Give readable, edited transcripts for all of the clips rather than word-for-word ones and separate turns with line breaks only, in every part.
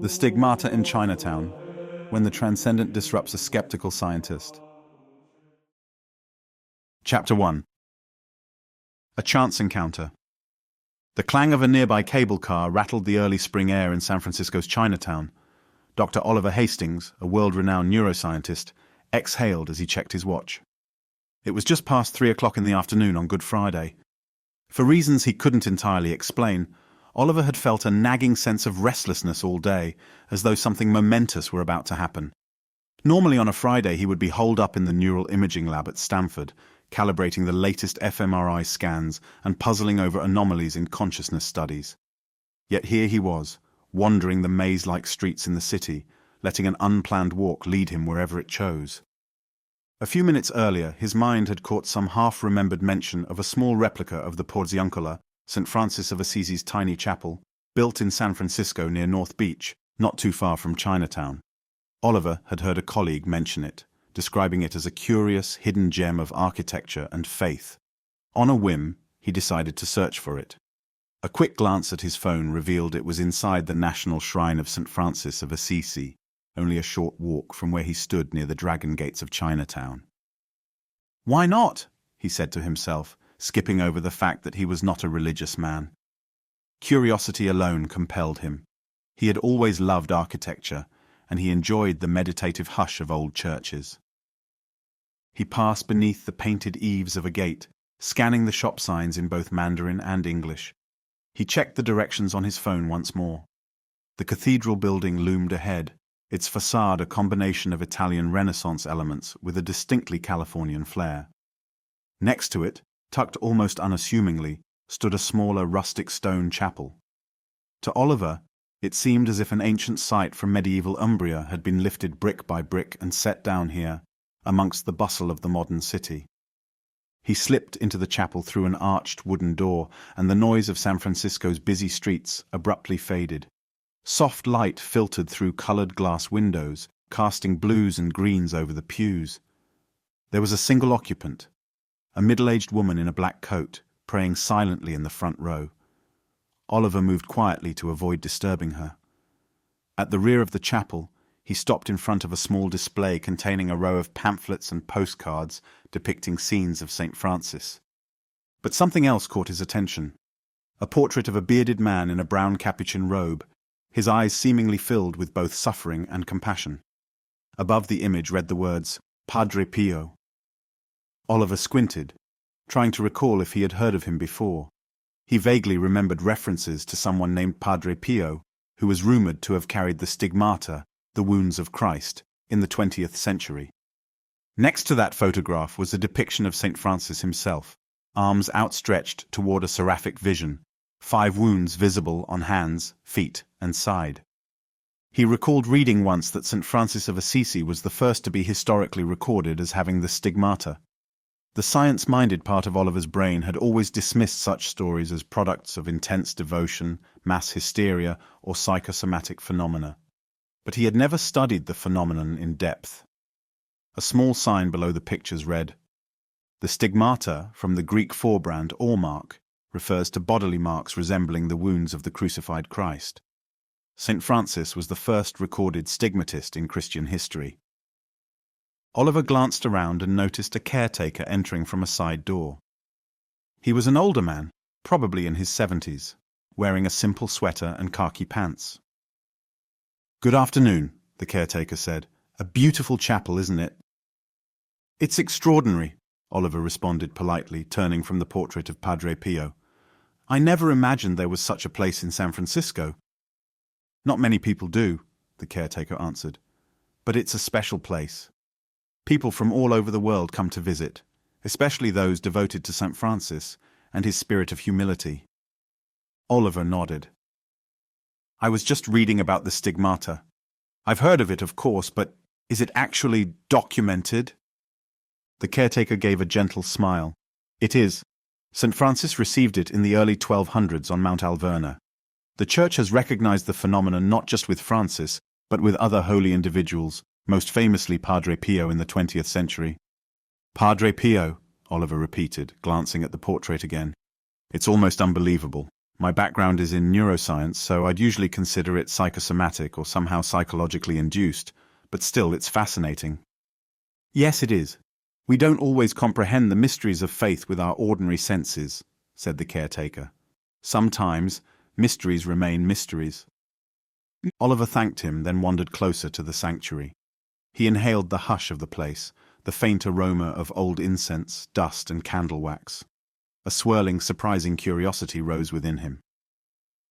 The Stigmata in Chinatown, when the Transcendent disrupts a skeptical scientist. Chapter 1. A chance encounter. The clang of a nearby cable car rattled the early spring air in San Francisco's Chinatown. Dr. Oliver Hastings, a world-renowned neuroscientist, exhaled as he checked his watch. It was just past 3 o'clock in the afternoon on Good Friday. For reasons he couldn't entirely explain, Oliver had felt a nagging sense of restlessness all day, as though something momentous were about to happen. Normally on a Friday he would be holed up in the neural imaging lab at Stanford, calibrating the latest fMRI scans and puzzling over anomalies in consciousness studies. Yet here he was, wandering the maze-like streets in the city, letting an unplanned walk lead him wherever it chose. A few minutes earlier, his mind had caught some half-remembered mention of a small replica of the Porziuncola, St. Francis of Assisi's tiny chapel, built in San Francisco near North Beach, not too far from Chinatown. Oliver had heard a colleague mention it, describing it as a curious, hidden gem of architecture and faith. On a whim, he decided to search for it. A quick glance at his phone revealed it was inside the National Shrine of St. Francis of Assisi, only a short walk from where he stood near the Dragon Gates of Chinatown. "Why not?" he said to himself, skipping over the fact that he was not a religious man. Curiosity alone compelled him. He had always loved architecture, and he enjoyed the meditative hush of old churches. He passed beneath the painted eaves of a gate, scanning the shop signs in both Mandarin and English. He checked the directions on his phone once more. The cathedral building loomed ahead, its facade a combination of Italian Renaissance elements with a distinctly Californian flair. Next to it, tucked almost unassumingly, stood a smaller rustic stone chapel. To Oliver, it seemed as if an ancient site from medieval Umbria had been lifted brick by brick and set down here, amongst the bustle of the modern city. He slipped into the chapel through an arched wooden door, and the noise of San Francisco's busy streets abruptly faded. Soft light filtered through colored glass windows, casting blues and greens over the pews. There was a single occupant, a middle-aged woman in a black coat, praying silently in the front row. Oliver moved quietly to avoid disturbing her. At the rear of the chapel, he stopped in front of a small display containing a row of pamphlets and postcards depicting scenes of St. Francis. But something else caught his attention. A portrait of a bearded man in a brown capuchin robe, his eyes seemingly filled with both suffering and compassion. Above the image read the words, Padre Pio. Oliver squinted, trying to recall if he had heard of him before. He vaguely remembered references to someone named Padre Pio, who was rumored to have carried the stigmata, the wounds of Christ, in the 20th century. Next to that photograph was a depiction of St. Francis himself, arms outstretched toward a seraphic vision, 5 wounds visible on hands, feet, and side. He recalled reading once that St. Francis of Assisi was the first to be historically recorded as having the stigmata. The science-minded part of Oliver's brain had always dismissed such stories as products of intense devotion, mass hysteria, or psychosomatic phenomena. But he had never studied the phenomenon in depth. A small sign below the pictures read, "The stigmata, from the Greek forebrand or mark, refers to bodily marks resembling the wounds of the crucified Christ. St. Francis was the first recorded stigmatist in Christian history." Oliver glanced around and noticed a caretaker entering from a side door. He was an older man, probably in his 70s, wearing a simple sweater and khaki pants. "Good afternoon," the caretaker said. "A beautiful chapel, isn't it?" "It's extraordinary," Oliver responded politely, turning from the portrait of Padre Pio. "I never imagined there was such a place in San Francisco." "Not many people do," the caretaker answered. "But it's a special place. People from all over the world come to visit, especially those devoted to St. Francis and his spirit of humility." Oliver nodded. "I was just reading about the stigmata. I've heard of it, of course, but is it actually documented?" The caretaker gave a gentle smile. "It is. St. Francis received it in the early 1200s on Mount La Verna. The Church has recognized the phenomenon not just with Francis, but with other holy individuals, most famously Padre Pio in the 20th century. "Padre Pio," Oliver repeated, glancing at the portrait again. "It's almost unbelievable. My background is in neuroscience, so I'd usually consider it psychosomatic or somehow psychologically induced, but still it's fascinating. Yes, it is. We don't always comprehend the mysteries of faith with our ordinary senses, said the caretaker. Sometimes, mysteries remain mysteries. Oliver thanked him, then wandered closer to the sanctuary. He inhaled the hush of the place, the faint aroma of old incense, dust, and candle wax. A swirling, surprising curiosity rose within him.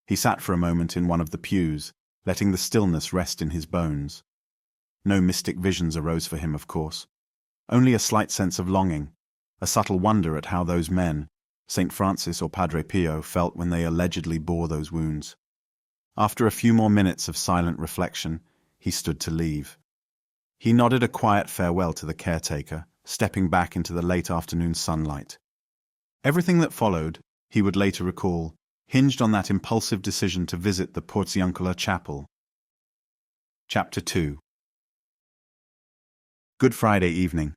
He sat for a moment in one of the pews, letting the stillness rest in his bones. No mystic visions arose for him, of course. Only a slight sense of longing, a subtle wonder at how those men, St. Francis or Padre Pio, felt when they allegedly bore those wounds. After a few more minutes of silent reflection, he stood to leave. He nodded a quiet farewell to the caretaker, stepping back into the late afternoon sunlight. Everything that followed, he would later recall, hinged on that impulsive decision to visit the Porziuncola chapel. Chapter 2. Good Friday evening.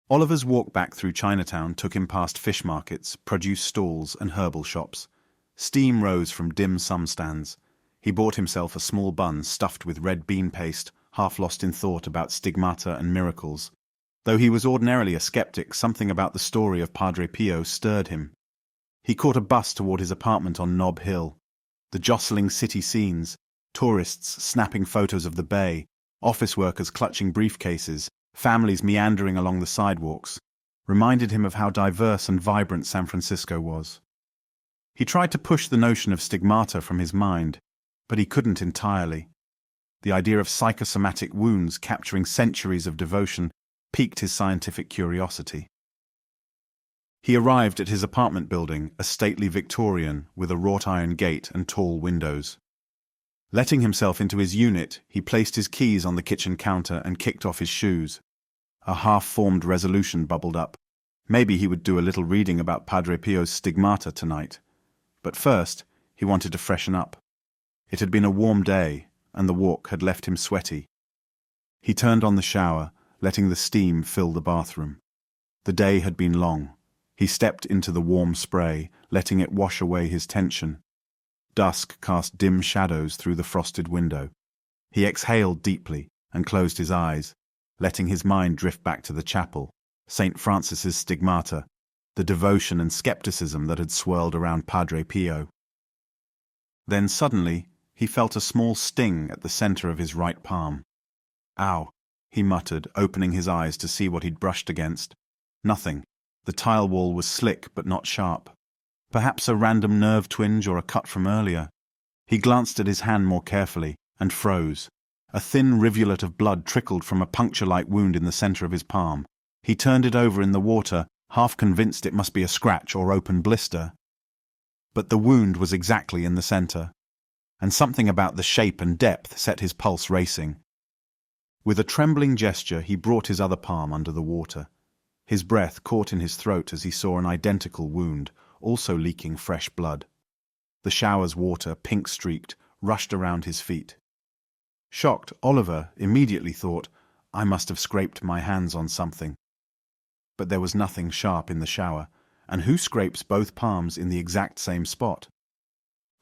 Oliver's walk back through Chinatown took him past fish markets, produce stalls, and herbal shops. Steam rose from dim sum stands. He bought himself a small bun stuffed with red bean paste, half lost in thought about stigmata and miracles. Though he was ordinarily a skeptic, something about the story of Padre Pio stirred him. He caught a bus toward his apartment on Nob Hill. The jostling city scenes, tourists snapping photos of the bay, office workers clutching briefcases, families meandering along the sidewalks, reminded him of how diverse and vibrant San Francisco was. He tried to push the notion of stigmata from his mind, but he couldn't entirely. The idea of psychosomatic wounds capturing centuries of devotion piqued his scientific curiosity. He arrived at his apartment building, a stately Victorian with a wrought iron gate and tall windows. Letting himself into his unit, he placed his keys on the kitchen counter and kicked off his shoes. A half-formed resolution bubbled up. Maybe he would do a little reading about Padre Pio's Stigmata tonight. But first, he wanted to freshen up. It had been a warm day, and the walk had left him sweaty. He turned on the shower, letting the steam fill the bathroom. The day had been long. He stepped into the warm spray, letting it wash away his tension. Dusk cast dim shadows through the frosted window. He exhaled deeply and closed his eyes, letting his mind drift back to the chapel, St. Francis's Stigmata, the devotion and skepticism that had swirled around Padre Pio. Then suddenly, he felt a small sting at the center of his right palm. "Ow," he muttered, opening his eyes to see what he'd brushed against. Nothing. The tile wall was slick but not sharp. Perhaps a random nerve twinge or a cut from earlier. He glanced at his hand more carefully and froze. A thin rivulet of blood trickled from a puncture-like wound in the center of his palm. He turned it over in the water, half convinced it must be a scratch or open blister. But the wound was exactly in the center, and something about the shape and depth set his pulse racing. With a trembling gesture, he brought his other palm under the water. His breath caught in his throat as he saw an identical wound, also leaking fresh blood. The shower's water, pink-streaked, rushed around his feet. Shocked, Oliver immediately thought, "I must have scraped my hands on something." But there was nothing sharp in the shower, and who scrapes both palms in the exact same spot?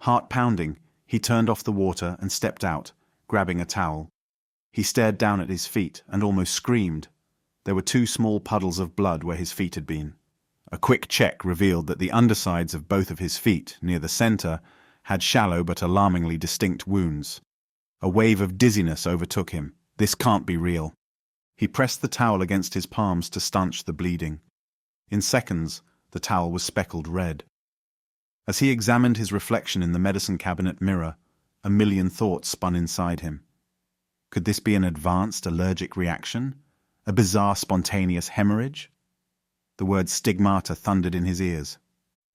Heart pounding, he turned off the water and stepped out, grabbing a towel. He stared down at his feet and almost screamed. There were 2 small puddles of blood where his feet had been. A quick check revealed that the undersides of both of his feet, near the center, had shallow but alarmingly distinct wounds. A wave of dizziness overtook him. This can't be real. He pressed the towel against his palms to stanch the bleeding. In seconds, the towel was speckled red. As he examined his reflection in the medicine cabinet mirror, a million thoughts spun inside him. Could this be an advanced allergic reaction? A bizarre spontaneous hemorrhage? The word stigmata thundered in his ears.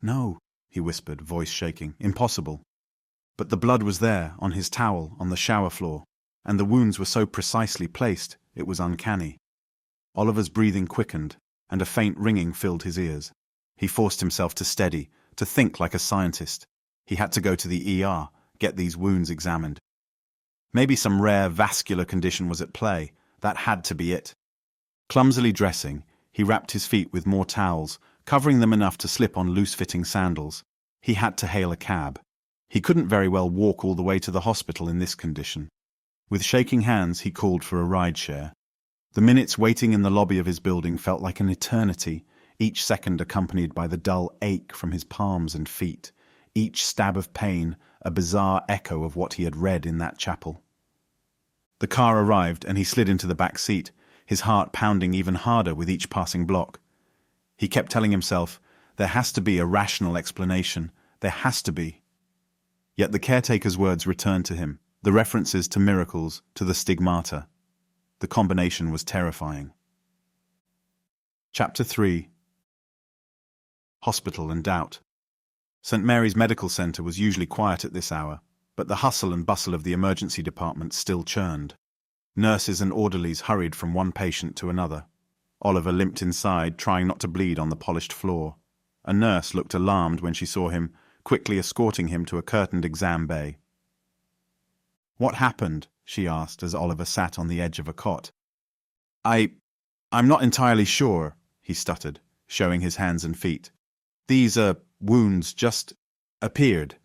"No," he whispered, voice shaking. "Impossible." But the blood was there, on his towel, on the shower floor, and the wounds were so precisely placed, it was uncanny. Oliver's breathing quickened, and a faint ringing filled his ears. He forced himself to steady, to think like a scientist. He had to go to the ER, get these wounds examined. Maybe some rare vascular condition was at play. That had to be it. Clumsily dressing, he wrapped his feet with more towels, covering them enough to slip on loose-fitting sandals. He had to hail a cab. He couldn't very well walk all the way to the hospital in this condition. With shaking hands, he called for a rideshare. The minutes waiting in the lobby of his building felt like an eternity, each second accompanied by the dull ache from his palms and feet, each stab of pain a bizarre echo of what he had read in that chapel. The car arrived and he slid into the back seat, his heart pounding even harder with each passing block. He kept telling himself, there has to be a rational explanation, there has to be. Yet the caretaker's words returned to him, the references to miracles, to the stigmata. The combination was terrifying. Chapter 3. Hospital and Doubt. St. Mary's Medical Centre was usually quiet at this hour, but the hustle and bustle of the emergency department still churned. Nurses and orderlies hurried from one patient to another. Oliver limped inside, trying not to bleed on the polished floor. A nurse looked alarmed when she saw him, quickly escorting him to a curtained exam bay. "What happened?" she asked as Oliver sat on the edge of a cot. I'm not entirely sure," he stuttered, showing his hands and feet. "These, wounds just appeared."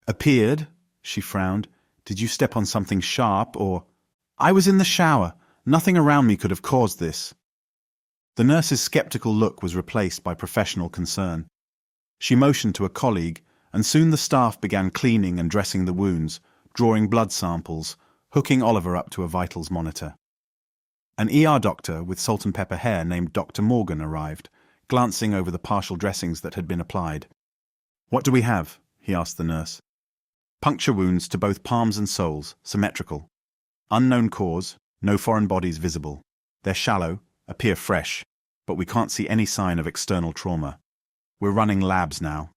"Appeared?" she frowned. "Did you step on something sharp, or—" "I was in the shower. Nothing around me could have caused this." The nurse's skeptical look was replaced by professional concern. She motioned to a colleague, and soon the staff began cleaning and dressing the wounds, drawing blood samples, hooking Oliver up to a vitals monitor. An ER doctor with salt and pepper hair named Dr. Morgan arrived, glancing over the partial dressings that had been applied. "What do we have?" he asked the nurse. "Puncture wounds to both palms and soles, symmetrical. Unknown cause, no foreign bodies visible. They're shallow, appear fresh, but we can't see any sign of external trauma. We're running labs now."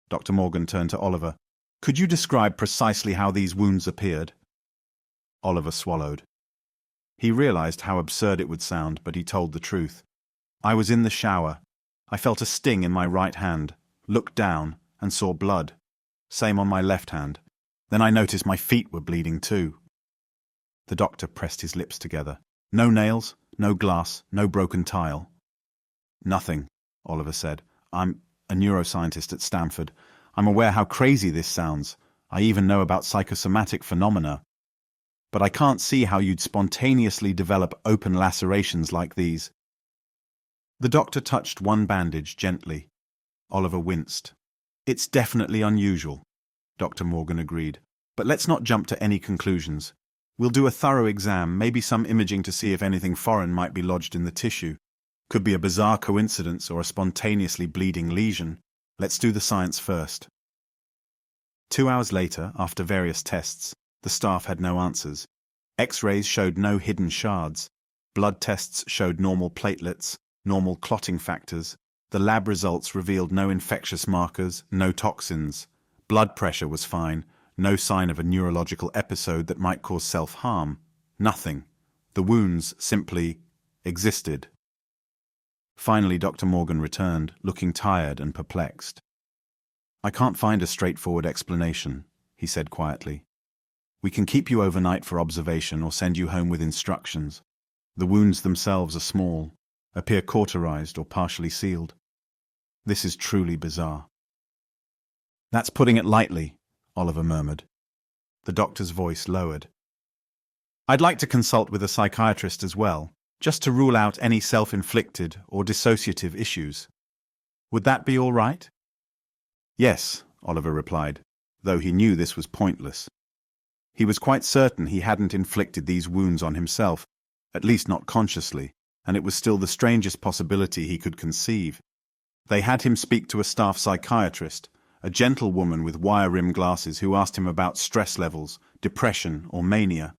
Dr. Morgan turned to Oliver. "Could you describe precisely how these wounds appeared?" Oliver swallowed. He realized how absurd it would sound, but he told the truth. "I was in the shower. I felt a sting in my right hand, looked down, and saw blood. Same on my left hand. Then I noticed my feet were bleeding too." The doctor pressed his lips together. "No nails, no glass, no broken tile." "Nothing," Oliver said. "I'm a neuroscientist at Stanford. I'm aware how crazy this sounds. I even know about psychosomatic phenomena. But I can't see how you'd spontaneously develop open lacerations like these." The doctor touched one bandage gently. Oliver winced. "It's definitely unusual," Dr. Morgan agreed. "But let's not jump to any conclusions. We'll do a thorough exam, maybe some imaging to see if anything foreign might be lodged in the tissue. Could be a bizarre coincidence or a spontaneously bleeding lesion. Let's do the science first." 2 hours later, after various tests, the staff had no answers. X-rays showed no hidden shards. Blood tests showed normal platelets, normal clotting factors. The lab results revealed no infectious markers, no toxins. Blood pressure was fine, no sign of a neurological episode that might cause self-harm. Nothing. The wounds simply existed. Finally, Dr. Morgan returned, looking tired and perplexed. "I can't find a straightforward explanation," he said quietly. "We can keep you overnight for observation or send you home with instructions. The wounds themselves are small, appear cauterized or partially sealed. This is truly bizarre." "That's putting it lightly," Oliver murmured. The doctor's voice lowered. "I'd like to consult with a psychiatrist as well, just to rule out any self-inflicted or dissociative issues. Would that be all right?" "Yes," Oliver replied, though he knew this was pointless. He was quite certain he hadn't inflicted these wounds on himself, at least not consciously, and it was still the strangest possibility he could conceive. They had him speak to a staff psychiatrist, a gentle woman with wire-rimmed glasses who asked him about stress levels, depression, or mania.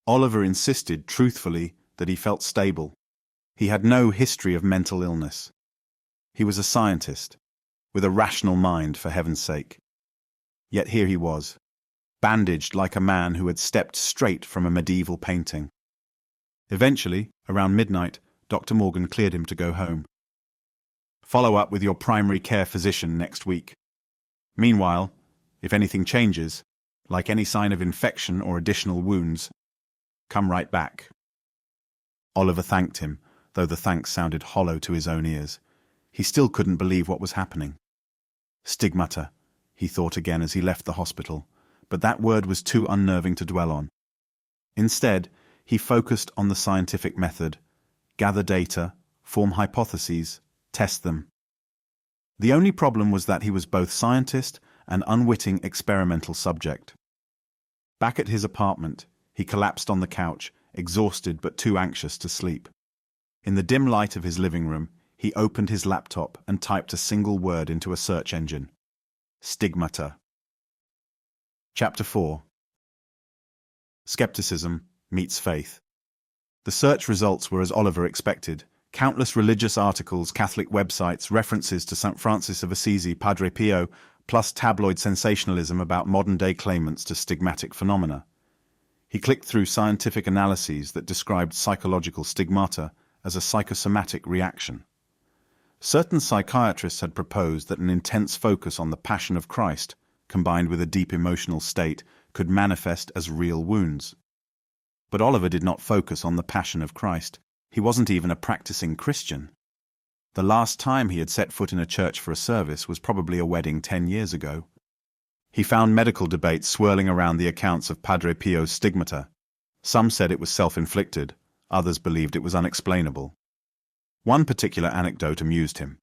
Oliver insisted, truthfully, that he felt stable. He had no history of mental illness. He was a scientist, with a rational mind, for heaven's sake. Yet here he was, bandaged like a man who had stepped straight from a medieval painting. Eventually, around midnight, Dr. Morgan cleared him to go home. "Follow up with your primary care physician next week. Meanwhile, if anything changes, like any sign of infection or additional wounds, come right back." Oliver thanked him, though the thanks sounded hollow to his own ears. He still couldn't believe what was happening. Stigmata, he thought again as he left the hospital, but that word was too unnerving to dwell on. Instead, he focused on the scientific method: gather data, form hypotheses, test them. The only problem was that he was both scientist and unwitting experimental subject. Back at his apartment, he collapsed on the couch, exhausted but too anxious to sleep. In the dim light of his living room, he opened his laptop and typed a single word into a search engine: Stigmata. Chapter 4. Skepticism meets faith. The search results were as Oliver expected. Countless religious articles, Catholic websites, references to St. Francis of Assisi, Padre Pio, plus tabloid sensationalism about modern-day claimants to stigmatic phenomena. He clicked through scientific analyses that described psychological stigmata as a psychosomatic reaction. Certain psychiatrists had proposed that an intense focus on the Passion of Christ, combined with a deep emotional state, could manifest as real wounds. But Oliver did not focus on the Passion of Christ. He wasn't even a practicing Christian. The last time he had set foot in a church for a service was probably a wedding 10 years ago. He found medical debates swirling around the accounts of Padre Pio's stigmata. Some said it was self-inflicted, others believed it was unexplainable. One particular anecdote amused him.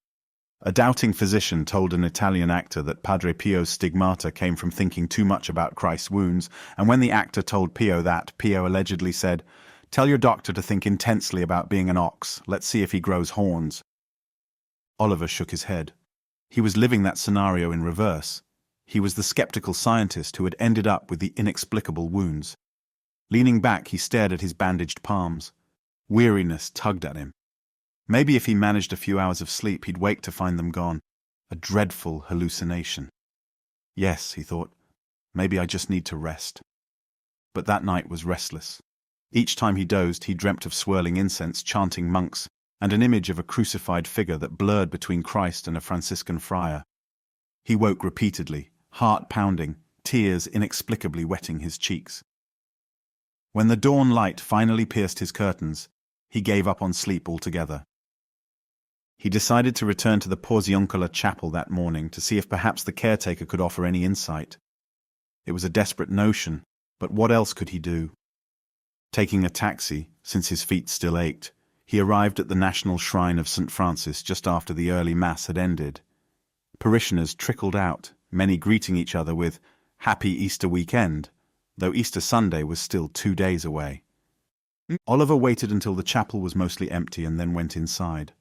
A doubting physician told an Italian actor that Padre Pio's stigmata came from thinking too much about Christ's wounds, and when the actor told Pio that, Pio allegedly said, "Tell your doctor to think intensely about being an ox. Let's see if he grows horns." Oliver shook his head. He was living that scenario in reverse. He was the skeptical scientist who had ended up with the inexplicable wounds. Leaning back, he stared at his bandaged palms. Weariness tugged at him. Maybe if he managed a few hours of sleep, he'd wake to find them gone. A dreadful hallucination. Yes, he thought, maybe I just need to rest. But that night was restless. Each time he dozed, he dreamt of swirling incense, chanting monks, and an image of a crucified figure that blurred between Christ and a Franciscan friar. He woke repeatedly, heart pounding, tears inexplicably wetting his cheeks. When the dawn light finally pierced his curtains, he gave up on sleep altogether. He decided to return to the Porziuncola chapel that morning to see if perhaps the caretaker could offer any insight. It was a desperate notion, but what else could he do? Taking a taxi, since his feet still ached, he arrived at the National Shrine of St. Francis just after the early Mass had ended. Parishioners trickled out, many greeting each other with "Happy Easter weekend," though Easter Sunday was still 2 days away. Oliver waited until the chapel was mostly empty and then went inside.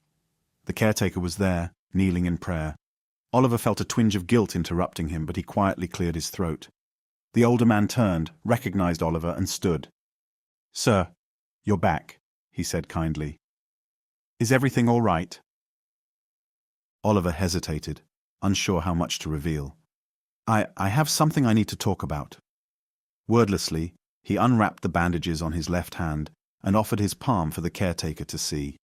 The caretaker was there, kneeling in prayer. Oliver felt a twinge of guilt interrupting him, but he quietly cleared his throat. The older man turned, recognized Oliver, and stood. "Sir, you're back," he said kindly. "Is everything all right?" Oliver hesitated, unsure how much to reveal. I have something I need to talk about." Wordlessly, he unwrapped the bandages on his left hand and offered his palm for the caretaker to see.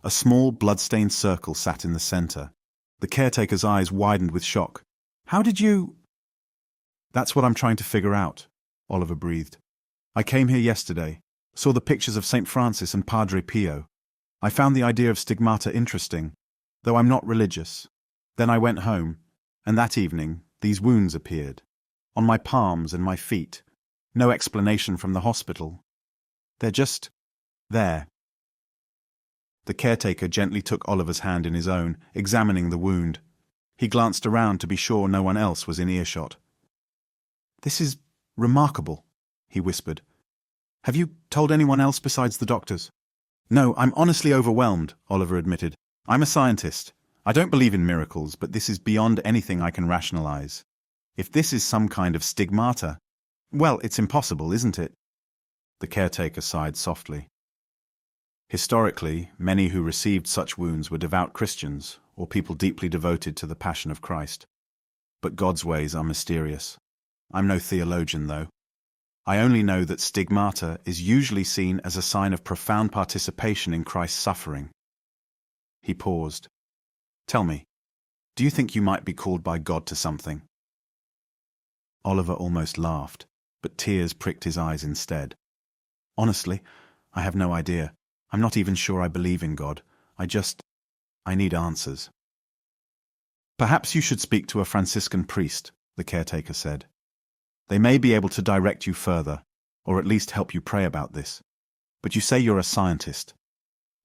A small, blood-stained circle sat in the center. The caretaker's eyes widened with shock. "How did you—" "That's what I'm trying to figure out," Oliver breathed. "I came here yesterday, saw the pictures of St. Francis and Padre Pio. I found the idea of stigmata interesting, though I'm not religious. Then I went home, and that evening, these wounds appeared. On my palms and my feet. No explanation from the hospital. They're just there." The caretaker gently took Oliver's hand in his own, examining the wound. He glanced around to be sure no one else was in earshot. "This is remarkable," he whispered. "Have you told anyone else besides the doctors?" "No, I'm honestly overwhelmed," Oliver admitted. "I'm a scientist. I don't believe in miracles, but this is beyond anything I can rationalize. If this is some kind of stigmata, well, it's impossible, isn't it?" The caretaker sighed softly. Historically, many who received such wounds were devout Christians or people deeply devoted to the Passion of Christ. But God's ways are mysterious. I'm no theologian, though. I only know that stigmata is usually seen as a sign of profound participation in Christ's suffering. He paused. "Tell me, do you think you might be called by God to something?" Oliver almost laughed, but tears pricked his eyes instead. "Honestly, I have no idea. I'm not even sure I believe in God. I need answers." Perhaps you should speak to a Franciscan priest, the caretaker said. They may be able to direct you further, or at least help you pray about this. But you say you're a scientist.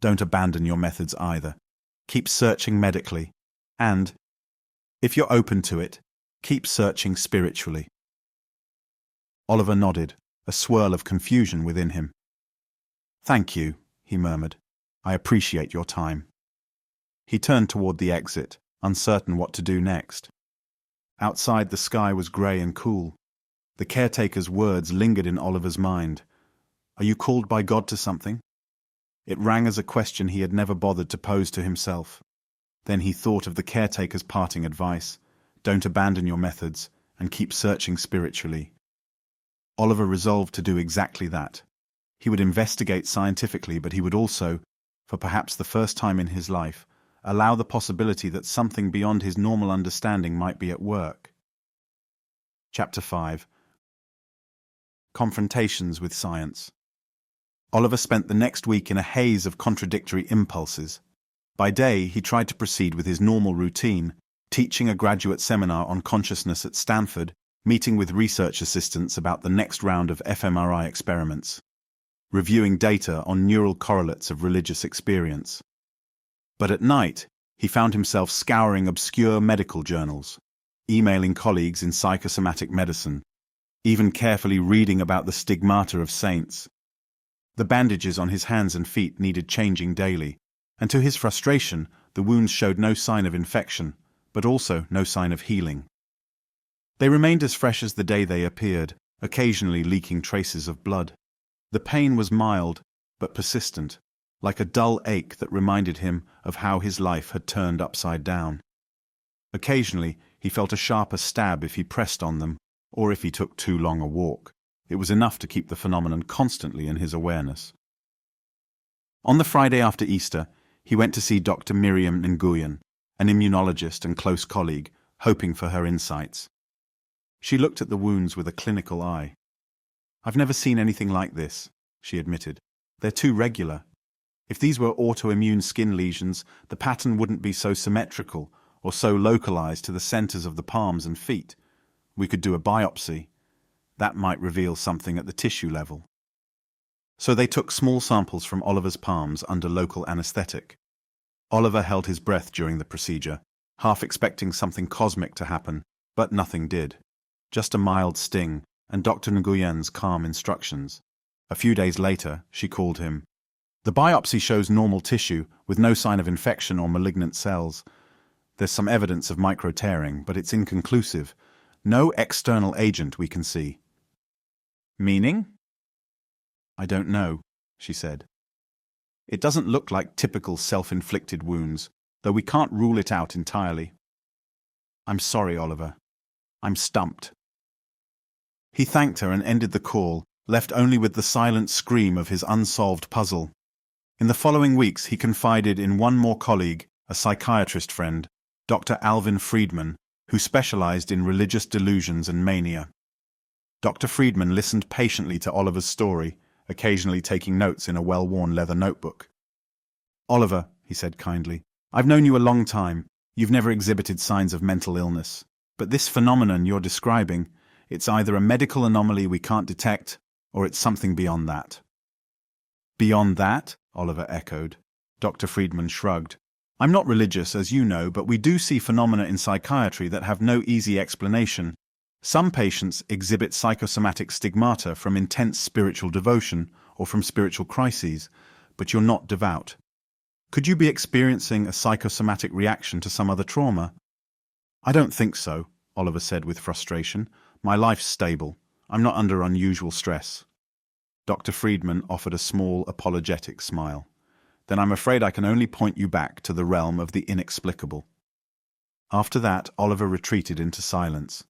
Don't abandon your methods either. Keep searching medically, and, if you're open to it, keep searching spiritually. Oliver nodded, a swirl of confusion within him. Thank you, he murmured. I appreciate your time. He turned toward the exit, uncertain what to do next. Outside, the sky was grey and cool. The caretaker's words lingered in Oliver's mind. Are you called by God to something? It rang as a question he had never bothered to pose to himself. Then he thought of the caretaker's parting advice. Don't abandon your methods, and keep searching spiritually. Oliver resolved to do exactly that. He would investigate scientifically, but he would also, for perhaps the first time in his life, allow the possibility that something beyond his normal understanding might be at work. Chapter 5. Confrontations with Science. Oliver spent the next week in a haze of contradictory impulses. By day, he tried to proceed with his normal routine, teaching a graduate seminar on consciousness at Stanford, meeting with research assistants about the next round of fMRI experiments, reviewing data on neural correlates of religious experience. But at night, he found himself scouring obscure medical journals, emailing colleagues in psychosomatic medicine, even carefully reading about the stigmata of saints. The bandages on his hands and feet needed changing daily, and to his frustration, the wounds showed no sign of infection, but also no sign of healing. They remained as fresh as the day they appeared, occasionally leaking traces of blood. The pain was mild, but persistent, like a dull ache that reminded him of how his life had turned upside down. Occasionally, he felt a sharper stab if he pressed on them, or if he took too long a walk. It was enough to keep the phenomenon constantly in his awareness. On the Friday after Easter, he went to see Dr. Miriam Nguyen, an immunologist and close colleague, hoping for her insights. She looked at the wounds with a clinical eye. I've never seen anything like this, she admitted. They're too regular. If these were autoimmune skin lesions, the pattern wouldn't be so symmetrical or so localized to the centers of the palms and feet. We could do a biopsy. That might reveal something at the tissue level. So they took small samples from Oliver's palms under local anesthetic. Oliver held his breath during the procedure, half expecting something cosmic to happen, but nothing did. Just a mild sting and Dr. Nguyen's calm instructions. A few days later, she called him. The biopsy shows normal tissue with no sign of infection or malignant cells. There's some evidence of micro-tearing, but it's inconclusive. No external agent we can see. Meaning? I don't know, she said. It doesn't look like typical self-inflicted wounds, though we can't rule it out entirely. I'm sorry, Oliver. I'm stumped. He thanked her and ended the call, left only with the silent scream of his unsolved puzzle. In the following weeks, he confided in one more colleague, a psychiatrist friend, Dr. Alvin Fredman, who specialized in religious delusions and mania. Dr. Fredman listened patiently to Oliver's story, occasionally taking notes in a well-worn leather notebook. Oliver, he said kindly, I've known you a long time. You've never exhibited signs of mental illness. But this phenomenon you're describing, it's either a medical anomaly we can't detect, or it's something beyond that. Beyond that? Oliver echoed. Dr. Fredman shrugged. I'm not religious, as you know, but we do see phenomena in psychiatry that have no easy explanation. Some patients exhibit psychosomatic stigmata from intense spiritual devotion or from spiritual crises, but you're not devout. Could you be experiencing a psychosomatic reaction to some other trauma? I don't think so, Oliver said with frustration. My life's stable. I'm not under unusual stress. Dr. Fredman offered a small, apologetic smile. Then I'm afraid I can only point you back to the realm of the inexplicable. After that, Oliver retreated into silence.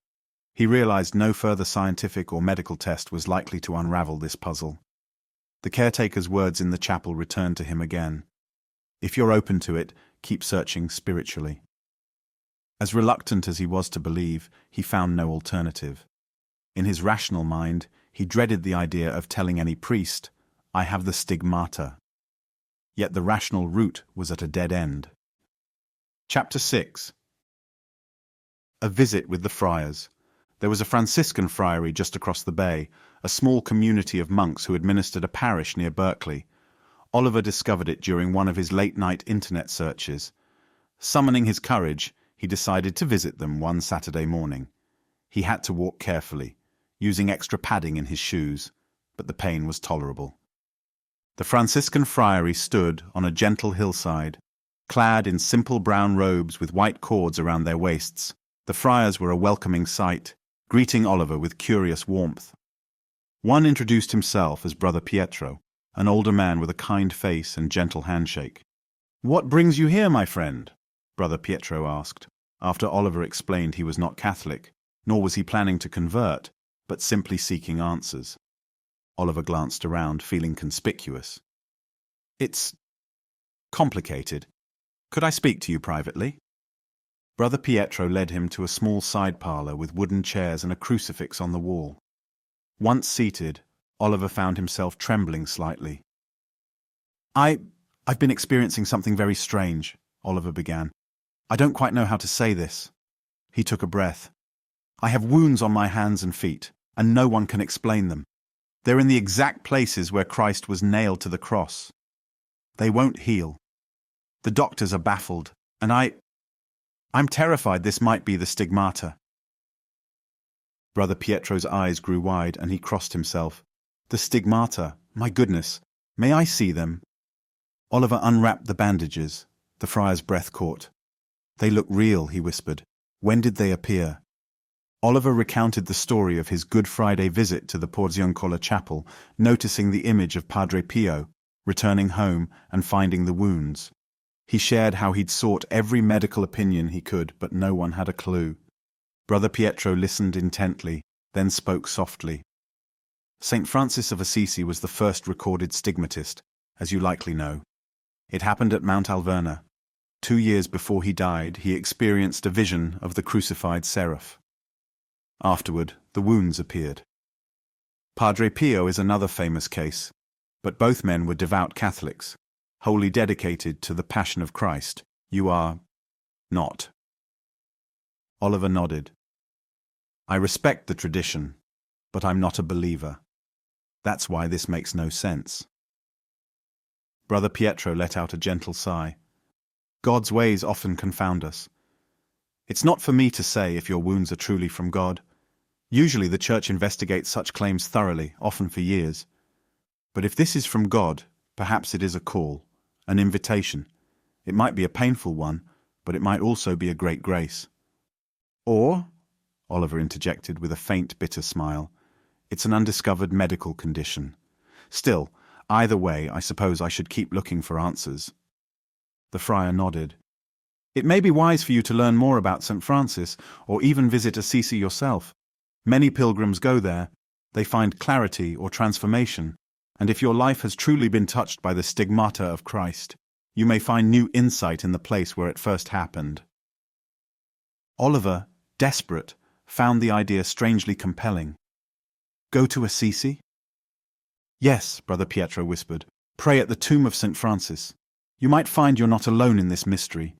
He realized no further scientific or medical test was likely to unravel this puzzle. The caretaker's words in the chapel returned to him again. If you're open to it, keep searching spiritually. As reluctant as he was to believe, he found no alternative. In his rational mind, he dreaded the idea of telling any priest, I have the stigmata. Yet the rational route was at a dead end. Chapter 6. A visit with the friars. There was a Franciscan friary just across the bay, a small community of monks who administered a parish near Berkeley. Oliver discovered it during one of his late-night internet searches. Summoning his courage, he decided to visit them one Saturday morning. He had to walk carefully, using extra padding in his shoes, but the pain was tolerable. The Franciscan friary stood on a gentle hillside, clad in simple brown robes with white cords around their waists. The friars were a welcoming sight, greeting Oliver with curious warmth. One introduced himself as Brother Pietro, an older man with a kind face and gentle handshake. "What brings you here, my friend?" Brother Pietro asked, after Oliver explained he was not Catholic, nor was he planning to convert, but simply seeking answers. Oliver glanced around, feeling conspicuous. "It's complicated. Could I speak to you privately?" Brother Pietro led him to a small side parlour with wooden chairs and a crucifix on the wall. Once seated, Oliver found himself trembling slightly. I've been experiencing something very strange," Oliver began. "I don't quite know how to say this." He took a breath. "I have wounds on my hands and feet, and no one can explain them. They're in the exact places where Christ was nailed to the cross. They won't heal. The doctors are baffled, and I'm terrified this might be the stigmata." Brother Pietro's eyes grew wide, and he crossed himself. "The stigmata, my goodness, may I see them?" Oliver unwrapped the bandages. The friar's breath caught. "They look real," he whispered. "When did they appear?" Oliver recounted the story of his Good Friday visit to the Porziuncola chapel, noticing the image of Padre Pio, returning home and finding the wounds. He shared how he'd sought every medical opinion he could, but no one had a clue. Brother Pietro listened intently, then spoke softly. St. Francis of Assisi was the first recorded stigmatist, as you likely know. It happened at Mount La Verna. 2 years before he died, he experienced a vision of the crucified seraph. Afterward, the wounds appeared. Padre Pio is another famous case, but both men were devout Catholics, wholly dedicated to the Passion of Christ. You are not. Oliver nodded. "I respect the tradition, but I'm not a believer. That's why this makes no sense." Brother Pietro let out a gentle sigh. "God's ways often confound us. It's not for me to say if your wounds are truly from God. Usually the Church investigates such claims thoroughly, often for years. But if this is from God, perhaps it is a call, an invitation. It might be a painful one, but it might also be a great grace. Or," Oliver interjected with a faint, bitter smile, "it's an undiscovered medical condition. Still, either way, I suppose I should keep looking for answers." The friar nodded. "It may be wise for you to learn more about St. Francis, or even visit Assisi yourself. Many pilgrims go there. They find clarity or transformation, and if your life has truly been touched by the stigmata of Christ, you may find new insight in the place where it first happened." Oliver, desperate, found the idea strangely compelling. "Go to Assisi?" "Yes," Brother Pietro whispered. "Pray at the tomb of St. Francis. You might find you're not alone in this mystery."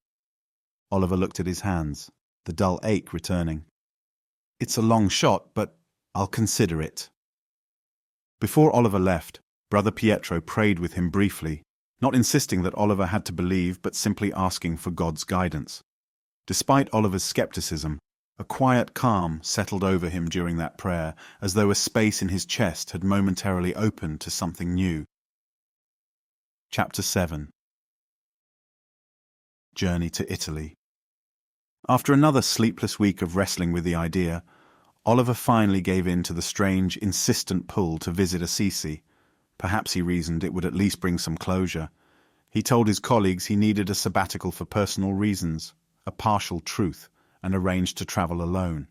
Oliver looked at his hands, the dull ache returning. "It's a long shot, but I'll consider it." Before Oliver left, Brother Pietro prayed with him briefly, not insisting that Oliver had to believe, but simply asking for God's guidance. Despite Oliver's skepticism, a quiet calm settled over him during that prayer, as though a space in his chest had momentarily opened to something new. Chapter 7. Journey to Italy. After another sleepless week of wrestling with the idea, Oliver finally gave in to the strange, insistent pull to visit Assisi. Perhaps, he reasoned, it would at least bring some closure. He told his colleagues he needed a sabbatical for personal reasons, a partial truth, and arranged to travel alone.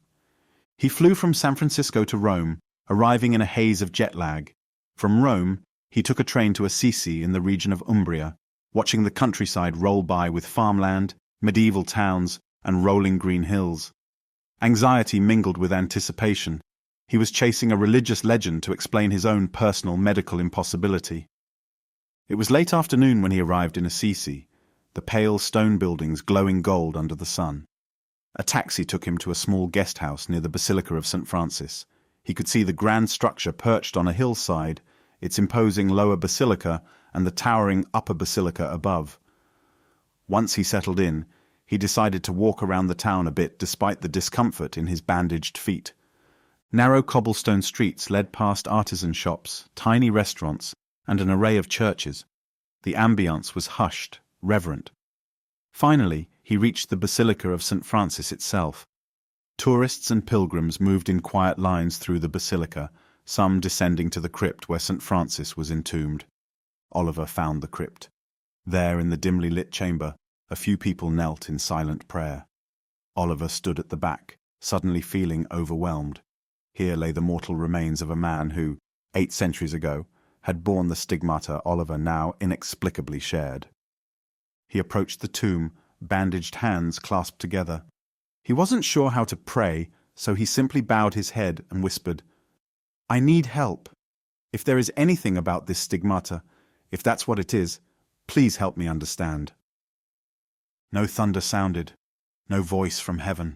He flew from San Francisco to Rome, arriving in a haze of jet lag. From Rome, he took a train to Assisi in the region of Umbria, watching the countryside roll by with farmland, medieval towns, and rolling green hills. Anxiety mingled with anticipation. He was chasing a religious legend to explain his own personal medical impossibility. It was late afternoon when he arrived in Assisi, the pale stone buildings glowing gold under the sun. A taxi took him to a small guest house near the Basilica of St. Francis. He could see the grand structure perched on a hillside, its imposing lower basilica and the towering upper basilica above. Once he settled in, he decided to walk around the town a bit despite the discomfort in his bandaged feet. Narrow cobblestone streets led past artisan shops, tiny restaurants, and an array of churches. The ambience was hushed, reverent. Finally, he reached the Basilica of St. Francis itself. Tourists and pilgrims moved in quiet lines through the basilica, some descending to the crypt where St. Francis was entombed. Oliver found the crypt. There, in the dimly lit chamber, a few people knelt in silent prayer. Oliver stood at the back, suddenly feeling overwhelmed. Here lay the mortal remains of a man who, 8 centuries ago, had borne the stigmata Oliver now inexplicably shared. He approached the tomb, bandaged hands clasped together. He wasn't sure how to pray, so he simply bowed his head and whispered, "I need help. If there is anything about this stigmata, if that's what it is, please help me understand." No thunder sounded, no voice from heaven.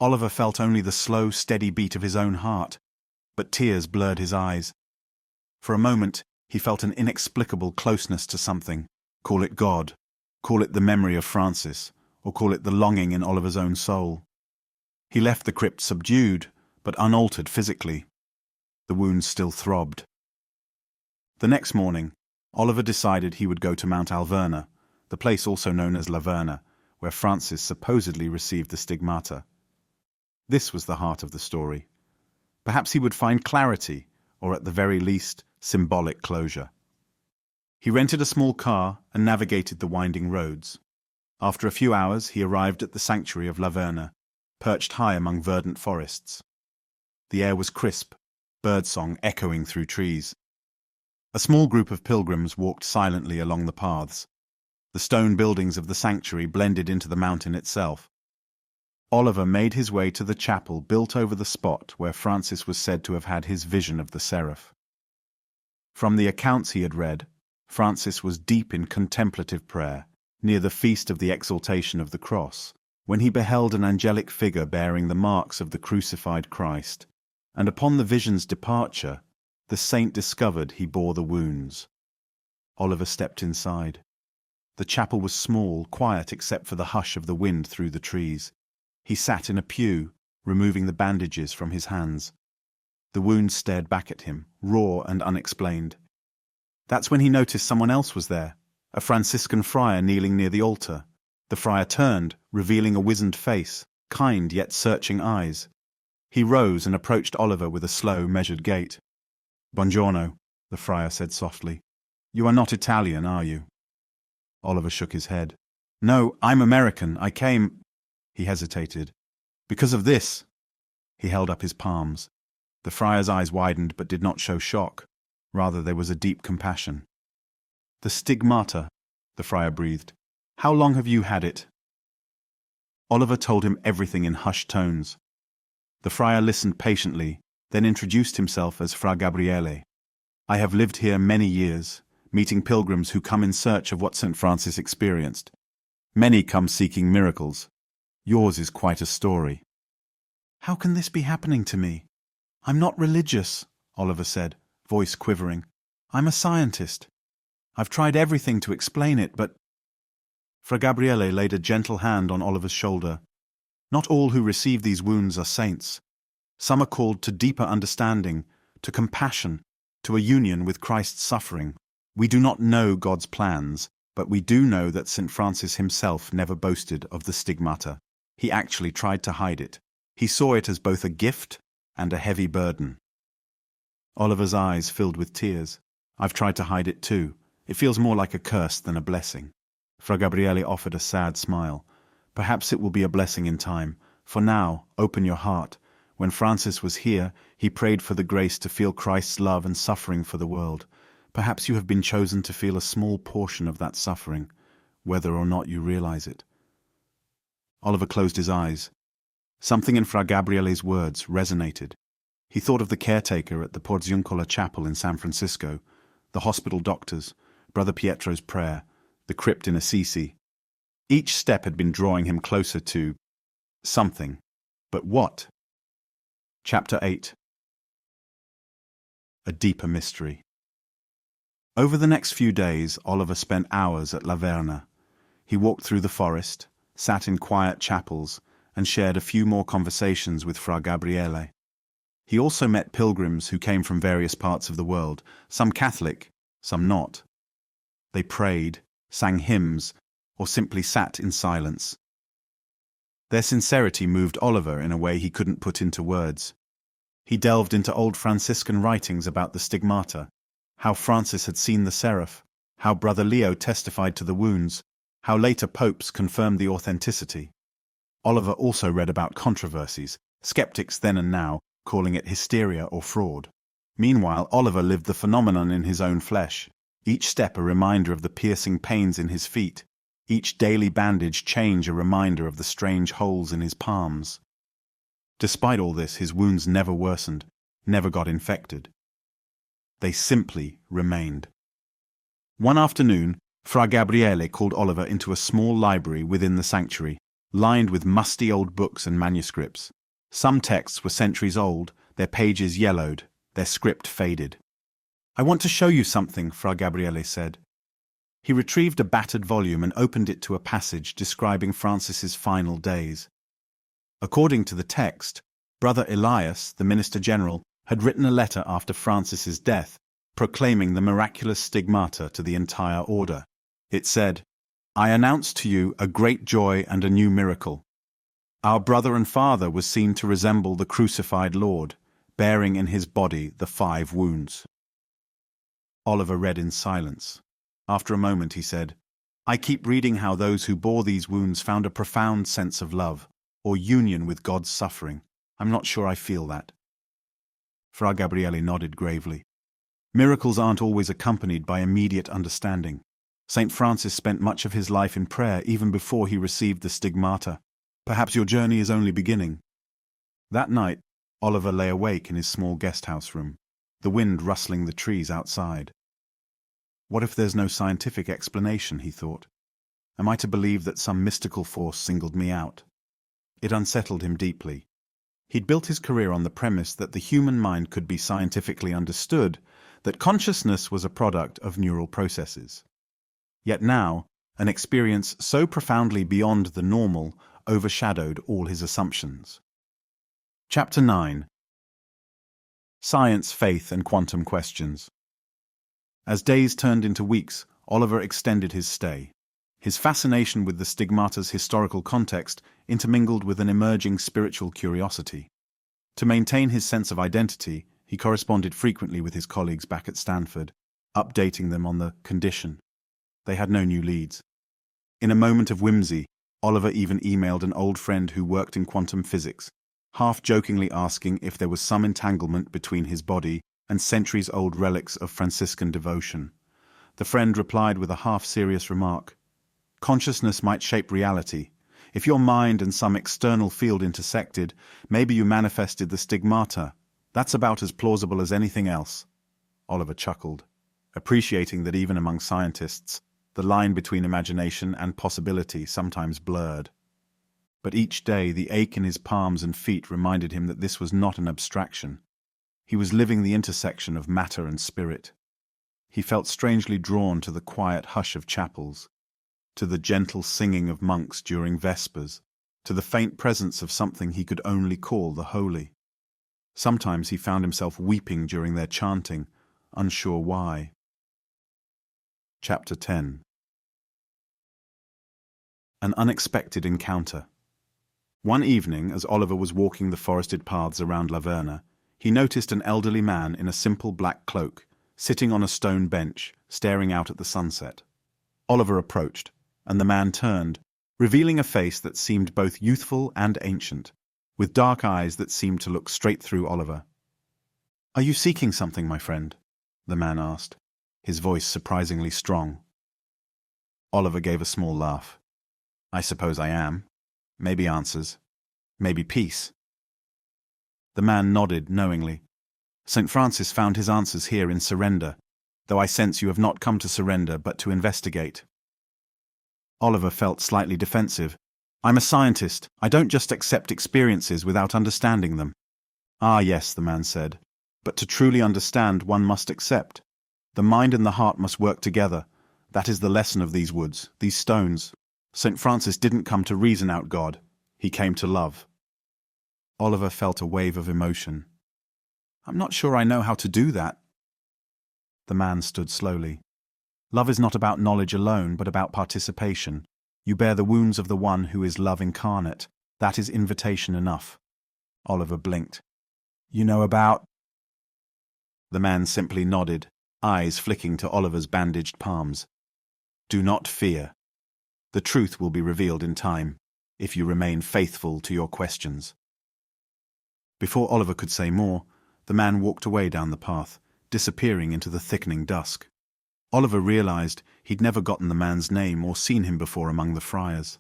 Oliver felt only the slow, steady beat of his own heart, but tears blurred his eyes. For a moment, he felt an inexplicable closeness to something. Call it God, call it the memory of Francis, or call it the longing in Oliver's own soul. He left the crypt subdued, but unaltered physically. The wounds still throbbed. The next morning, Oliver decided he would go to Mount La Verna, the place also known as La Verna, where Francis supposedly received the stigmata. This was the heart of the story. Perhaps he would find clarity, or at the very least, symbolic closure. He rented a small car and navigated the winding roads. After a few hours, he arrived at the sanctuary of La Verna, perched high among verdant forests. The air was crisp, birdsong echoing through trees. A small group of pilgrims walked silently along the paths. The stone buildings of the sanctuary blended into the mountain itself. Oliver made his way to the chapel built over the spot where Francis was said to have had his vision of the seraph. From the accounts he had read, Francis was deep in contemplative prayer, near the feast of the exaltation of the cross, when he beheld an angelic figure bearing the marks of the crucified Christ, and upon the vision's departure, the saint discovered he bore the wounds. Oliver stepped inside. The chapel was small, quiet except for the hush of the wind through the trees. He sat in a pew, removing the bandages from his hands. The wounds stared back at him, raw and unexplained. That's when he noticed someone else was there, a Franciscan friar kneeling near the altar. The friar turned, revealing a wizened face, kind yet searching eyes. He rose and approached Oliver with a slow, measured gait. "Buongiorno," the friar said softly. "You are not Italian, are you?" Oliver shook his head. "No, I'm American. I came—" He hesitated. "Because of this." He held up his palms. The friar's eyes widened but did not show shock. Rather, there was a deep compassion. "The stigmata," the friar breathed. "How long have you had it?" Oliver told him everything in hushed tones. The friar listened patiently, then introduced himself as Fra Gabriele. "I have lived here many years, meeting pilgrims who come in search of what St. Francis experienced. Many come seeking miracles. Yours is quite a story." "How can this be happening to me? I'm not religious," Oliver said, voice quivering. "I'm a scientist. I've tried everything to explain it, but—" Fra Gabriele laid a gentle hand on Oliver's shoulder. "Not all who receive these wounds are saints. Some are called to deeper understanding, to compassion, to a union with Christ's suffering. We do not know God's plans, but we do know that St. Francis himself never boasted of the stigmata. He actually tried to hide it. He saw it as both a gift and a heavy burden." Oliver's eyes filled with tears. "I've tried to hide it too. It feels more like a curse than a blessing." Fra Gabriele offered a sad smile. "Perhaps it will be a blessing in time. For now, open your heart. When Francis was here, he prayed for the grace to feel Christ's love and suffering for the world. Perhaps you have been chosen to feel a small portion of that suffering, whether or not you realize it." Oliver closed his eyes. Something in Fra Gabriele's words resonated. He thought of the caretaker at the Porziuncola chapel in San Francisco, the hospital doctors, Brother Pietro's prayer, the crypt in Assisi. Each step had been drawing him closer to Something. But what? Chapter 8. A deeper mystery. Over the next few days, Oliver spent hours at La Verna. He walked through the forest, sat in quiet chapels, and shared a few more conversations with Fra Gabriele. He also met pilgrims who came from various parts of the world, some Catholic, some not. They prayed, sang hymns, or simply sat in silence. Their sincerity moved Oliver in a way he couldn't put into words. He delved into old Franciscan writings about the Stigmata, how Francis had seen the seraph, how Brother Leo testified to the wounds, how later popes confirmed the authenticity. Oliver also read about controversies, skeptics then and now calling it hysteria or fraud. Meanwhile, Oliver lived the phenomenon in his own flesh, each step a reminder of the piercing pains in his feet, each daily bandage change a reminder of the strange holes in his palms. Despite all this, his wounds never worsened, never got infected. They simply remained. One afternoon, Fra Gabriele called Oliver into a small library within the sanctuary, lined with musty old books and manuscripts. Some texts were centuries old, their pages yellowed, their script faded. "I want to show you something," Fra Gabriele said. He retrieved a battered volume and opened it to a passage describing Francis's final days. According to the text, Brother Elias, the Minister General, had written a letter after Francis's death, proclaiming the miraculous stigmata to the entire order. It said, "I announce to you a great joy and a new miracle. Our brother and father was seen to resemble the crucified Lord, bearing in his body the 5 wounds." Oliver read in silence. After a moment he said, "I keep reading how those who bore these wounds found a profound sense of love, or union with God's suffering. I'm not sure I feel that." Fra Gabriele nodded gravely. Miracles aren't always accompanied by immediate understanding. St. Francis spent much of his life in prayer even before he received the stigmata. Perhaps your journey is only beginning. That night, Oliver lay awake in his small guest-house room, the wind rustling the trees outside. What if there's no scientific explanation, he thought. Am I to believe that some mystical force singled me out? It unsettled him deeply. He'd built his career on the premise that the human mind could be scientifically understood, that consciousness was a product of neural processes. Yet now, an experience so profoundly beyond the normal overshadowed all his assumptions. Chapter 9. Science, Faith, and Quantum Questions. As days turned into weeks, Oliver extended his stay. His fascination with the stigmata's historical context intermingled with an emerging spiritual curiosity. To maintain his sense of identity, he corresponded frequently with his colleagues back at Stanford, updating them on the condition. They had no new leads. In a moment of whimsy, Oliver even emailed an old friend who worked in quantum physics, half-jokingly asking if there was some entanglement between his body and centuries-old relics of Franciscan devotion. The friend replied with a half-serious remark. "Consciousness might shape reality. If your mind and some external field intersected, maybe you manifested the stigmata. That's about as plausible as anything else." Oliver chuckled, appreciating that even among scientists, the line between imagination and possibility sometimes blurred. But each day the ache in his palms and feet reminded him that this was not an abstraction. He was living the intersection of matter and spirit. He felt strangely drawn to the quiet hush of chapels, to the gentle singing of monks during Vespers, to the faint presence of something he could only call the holy. Sometimes he found himself weeping during their chanting, unsure why. Chapter 10. An unexpected encounter. One evening, as Oliver was walking the forested paths around La Verna, he noticed an elderly man in a simple black cloak, sitting on a stone bench, staring out at the sunset. Oliver approached, and the man turned, revealing a face that seemed both youthful and ancient, with dark eyes that seemed to look straight through Oliver. "Are you seeking something, my friend?" the man asked, his voice surprisingly strong. Oliver gave a small laugh. "I suppose I am. Maybe answers. Maybe peace." The man nodded knowingly. "St. Francis found his answers here in surrender, though I sense you have not come to surrender but to investigate." Oliver felt slightly defensive, I'm a scientist. I don't just accept experiences without understanding them. Ah, yes, the man said. But to truly understand, one must accept. The mind and the heart must work together. That is the lesson of these woods, these stones. St. Francis didn't come to reason out God. He came to love. Oliver felt a wave of emotion. I'm not sure I know how to do that. The man stood slowly. Love is not about knowledge alone, but about participation. You bear the wounds of the one who is love incarnate. That is invitation enough. Oliver blinked. You know about? The man simply nodded, eyes flicking to Oliver's bandaged palms. Do not fear. The truth will be revealed in time, if you remain faithful to your questions. Before Oliver could say more, the man walked away down the path, disappearing into the thickening dusk. Oliver realized he'd never gotten the man's name or seen him before among the friars.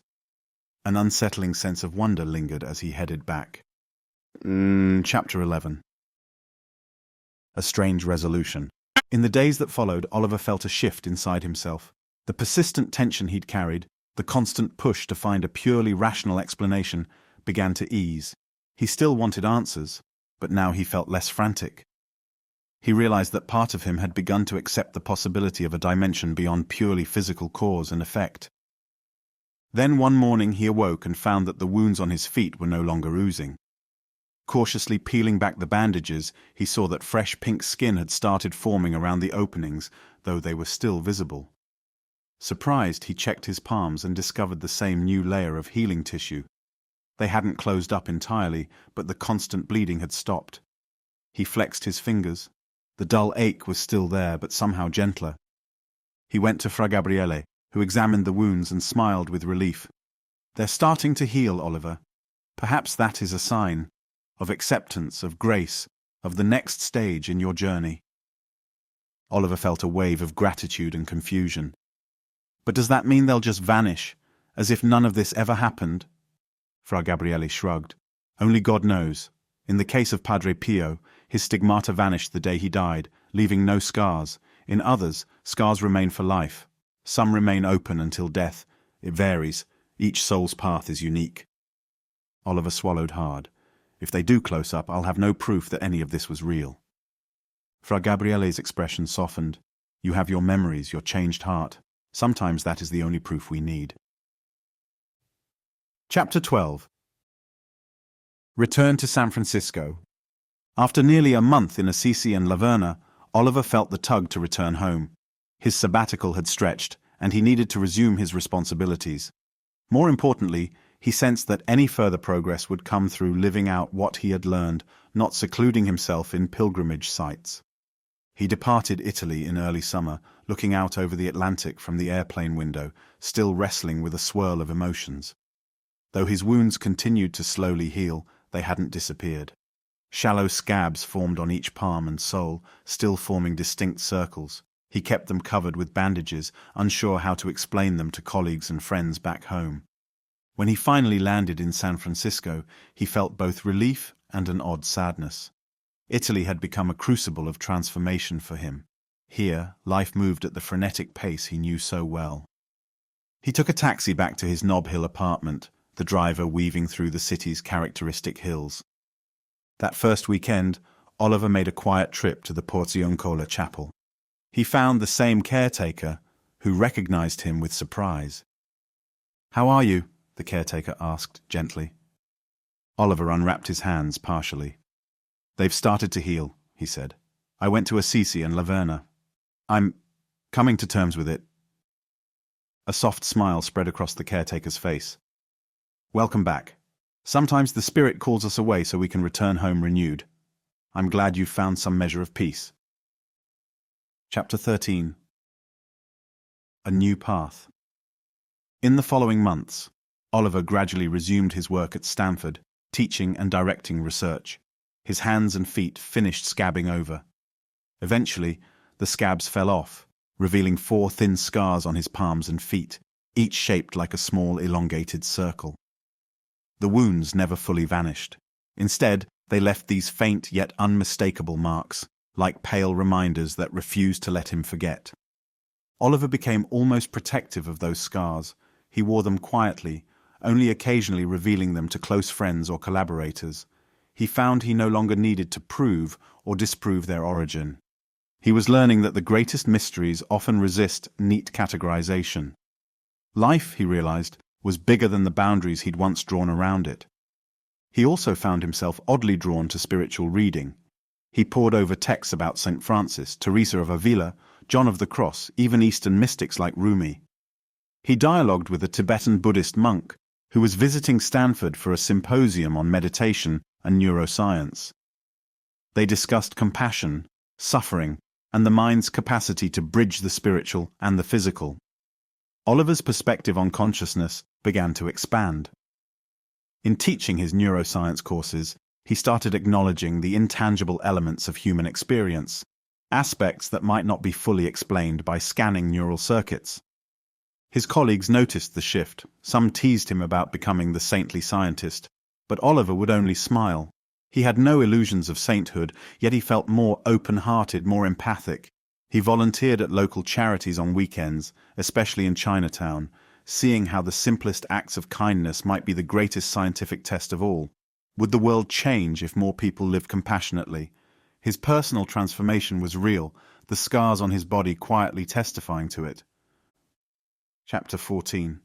An unsettling sense of wonder lingered as he headed back. Chapter 11. A strange resolution. In the days that followed, Oliver felt a shift inside himself. The persistent tension he'd carried, the constant push to find a purely rational explanation, began to ease. He still wanted answers, but now he felt less frantic. He realized that part of him had begun to accept the possibility of a dimension beyond purely physical cause and effect. Then one morning he awoke and found that the wounds on his feet were no longer oozing. Cautiously peeling back the bandages, he saw that fresh pink skin had started forming around the openings, though they were still visible. Surprised, he checked his palms and discovered the same new layer of healing tissue. They hadn't closed up entirely, but the constant bleeding had stopped. He flexed his fingers. The dull ache was still there, but somehow gentler. He went to Fra Gabriele, who examined the wounds and smiled with relief. They're starting to heal, Oliver. Perhaps that is a sign of acceptance, of grace, of the next stage in your journey. Oliver felt a wave of gratitude and confusion. But does that mean they'll just vanish, as if none of this ever happened? Fra Gabriele shrugged. Only God knows. In the case of Padre Pio, his stigmata vanished the day he died, leaving no scars. In others, scars remain for life. Some remain open until death. It varies. Each soul's path is unique. Oliver swallowed hard. If they do close up, I'll have no proof that any of this was real. Fra Gabriele's expression softened. You have your memories, your changed heart. Sometimes that is the only proof we need. Chapter 12. Return to San Francisco. After nearly a month in Assisi and La Verna, Oliver felt the tug to return home. His sabbatical had stretched, and he needed to resume his responsibilities. More importantly, he sensed that any further progress would come through living out what he had learned, not secluding himself in pilgrimage sites. He departed Italy in early summer, looking out over the Atlantic from the airplane window, still wrestling with a swirl of emotions. Though his wounds continued to slowly heal, they hadn't disappeared. Shallow scabs formed on each palm and sole, still forming distinct circles. He kept them covered with bandages, unsure how to explain them to colleagues and friends back home. When he finally landed in San Francisco, he felt both relief and an odd sadness. Italy had become a crucible of transformation for him. Here, life moved at the frenetic pace he knew so well. He took a taxi back to his Nob Hill apartment, the driver weaving through the city's characteristic hills. That first weekend, Oliver made a quiet trip to the Porziuncola chapel. He found the same caretaker, who recognized him with surprise. "How are you?" the caretaker asked gently. Oliver unwrapped his hands partially. "They've started to heal," he said. "I went to Assisi and La Verna. I'm coming to terms with it." A soft smile spread across the caretaker's face. "Welcome back. Sometimes the spirit calls us away so we can return home renewed. I'm glad you've found some measure of peace." Chapter 13. A new path. In the following months, Oliver gradually resumed his work at Stanford, teaching and directing research. His hands and feet finished scabbing over. Eventually, the scabs fell off, revealing 4 thin scars on his palms and feet, each shaped like a small elongated circle. The wounds never fully vanished. Instead, they left these faint yet unmistakable marks, like pale reminders that refused to let him forget. Oliver became almost protective of those scars. He wore them quietly, only occasionally revealing them to close friends or collaborators. He found he no longer needed to prove or disprove their origin. He was learning that the greatest mysteries often resist neat categorization. Life, he realized, was bigger than the boundaries he'd once drawn around it. He also found himself oddly drawn to spiritual reading. He pored over texts about St. Francis, Teresa of Avila, John of the Cross, even Eastern mystics like Rumi. He dialogued with a Tibetan Buddhist monk who was visiting Stanford for a symposium on meditation and neuroscience. They discussed compassion, suffering, and the mind's capacity to bridge the spiritual and the physical. Oliver's perspective on consciousness began to expand. In teaching his neuroscience courses, he started acknowledging the intangible elements of human experience, aspects that might not be fully explained by scanning neural circuits. His colleagues noticed the shift. Some teased him about becoming the saintly scientist, but Oliver would only smile. He had no illusions of sainthood, yet he felt more open-hearted, more empathic. He volunteered at local charities on weekends, especially in Chinatown, seeing how the simplest acts of kindness might be the greatest scientific test of all. Would the world change if more people lived compassionately? His personal transformation was real, the scars on his body quietly testifying to it. Chapter 14.